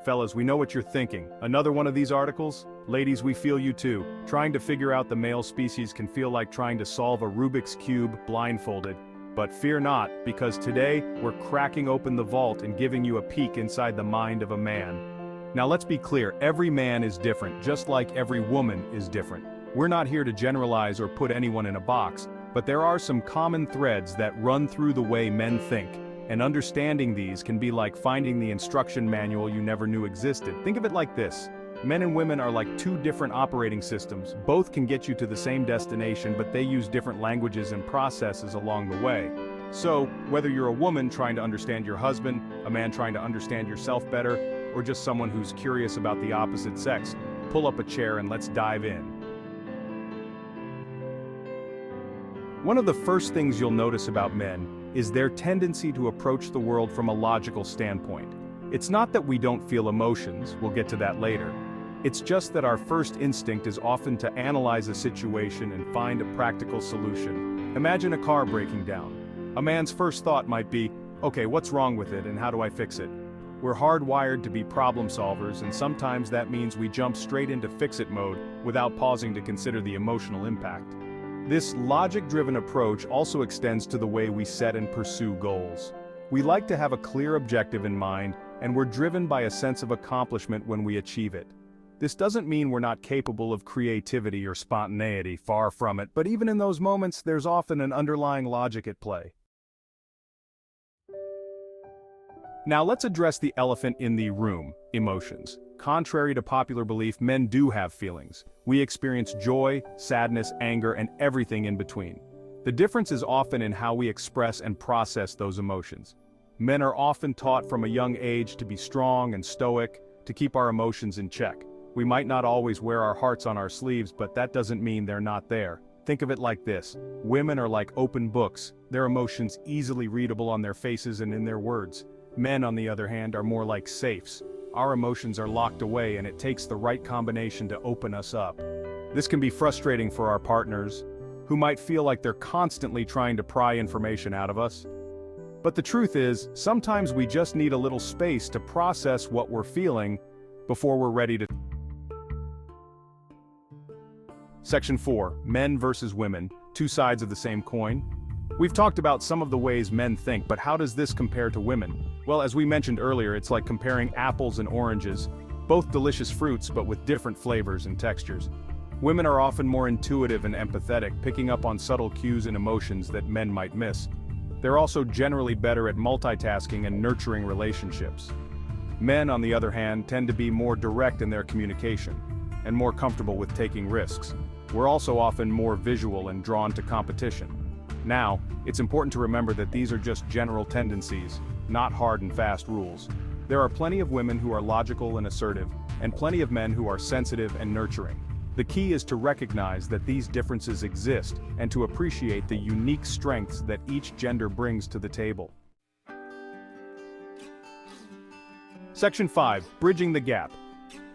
Fellas, we know what you're thinking. Another one of these articles? Ladies, we feel you too. Trying to figure out the male species can feel like trying to solve a Rubik's Cube blindfolded. But fear not, because today, we're cracking open the vault and giving you a peek inside the mind of a man. Now let's be clear, every man is different, just like every woman is different. We're not here to generalize or put anyone in a box, but there are some common threads that run through the way men think. And understanding these can be like finding the instruction manual you never knew existed. Think of it like this. Men and women are like two different operating systems. Both can get you to the same destination, but they use different languages and processes along the way. So, whether you're a woman trying to understand your husband, a man trying to understand yourself better, or just someone who's curious about the opposite sex, pull up a chair and let's dive in. One of the first things you'll notice about men is their tendency to approach the world from a logical standpoint. It's not that we don't feel emotions, we'll get to that later. It's just that our first instinct is often to analyze a situation and find a practical solution. Imagine a car breaking down. A man's first thought might be, okay, what's wrong with it and how do I fix it? We're hardwired to be problem solvers, and sometimes that means we jump straight into fix-it mode without pausing to consider the emotional impact. This logic-driven approach also extends to the way we set and pursue goals. We like to have a clear objective in mind, and we're driven by a sense of accomplishment when we achieve it. This doesn't mean we're not capable of creativity or spontaneity, far from it, but even in those moments, there's often an underlying logic at play. Now let's address the elephant in the room, emotions. Contrary to popular belief, men do have feelings. We experience joy, sadness, anger, and everything in between. The difference is often in how we express and process those emotions. Men are often taught from a young age to be strong and stoic, to keep our emotions in check. We might not always wear our hearts on our sleeves, but that doesn't mean they're not there. Think of it like this. Women are like open books, their emotions easily readable on their faces and in their words. Men, on the other hand, are more like safes. Our emotions are locked away, and it takes the right combination to open us up. This can be frustrating for our partners, who might feel like they're constantly trying to pry information out of us. But the truth is, sometimes we just need a little space to process what we're feeling before we're ready to. Section 4. Men versus women, two sides of the same coin. We've talked about some of the ways men think, but how does this compare to women? Well, as we mentioned earlier, it's like comparing apples and oranges, both delicious fruits but with different flavors and textures. Women are often more intuitive and empathetic, picking up on subtle cues and emotions that men might miss. They're also generally better at multitasking and nurturing relationships. Men, on the other hand, tend to be more direct in their communication, and more comfortable with taking risks. We're also often more visual and drawn to competition. Now, it's important to remember that these are just general tendencies, not hard and fast rules. There are plenty of women who are logical and assertive, and plenty of men who are sensitive and nurturing. The key is to recognize that these differences exist, and to appreciate the unique strengths that each gender brings to the table. Section 5. Bridging the gap.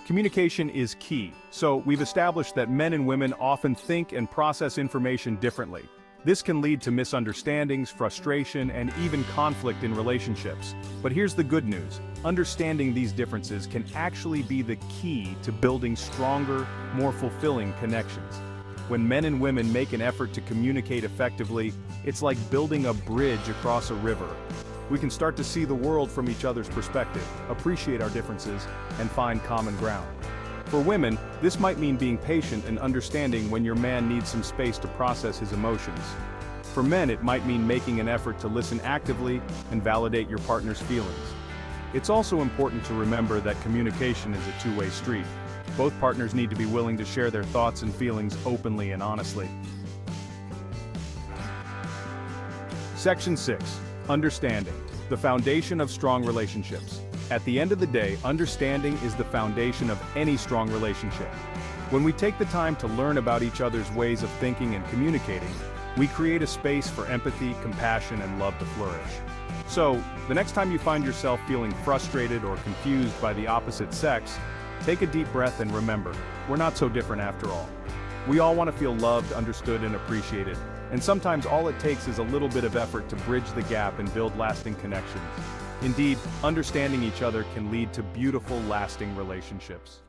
Communication is key. So, we've established that men and women often think and process information differently. This can lead to misunderstandings, frustration, and even conflict in relationships. But here's the good news. Understanding these differences can actually be the key to building stronger, more fulfilling connections. When men and women make an effort to communicate effectively, it's like building a bridge across a river. We can start to see the world from each other's perspective, appreciate our differences, and find common ground. For women, this might mean being patient and understanding when your man needs some space to process his emotions. For men, it might mean making an effort to listen actively and validate your partner's feelings. It's also important to remember that communication is a two-way street. Both partners need to be willing to share their thoughts and feelings openly and honestly. Section 6. Understanding. The foundation of strong relationships. At the end of the day, understanding is the foundation of any strong relationship. When we take the time to learn about each other's ways of thinking and communicating, we create a space for empathy, compassion, and love to flourish. So, the next time you find yourself feeling frustrated or confused by the opposite sex, take a deep breath and remember, we're not so different after all. We all want to feel loved, understood, and appreciated, and sometimes all it takes is a little bit of effort to bridge the gap and build lasting connections. Indeed, understanding each other can lead to beautiful, lasting relationships.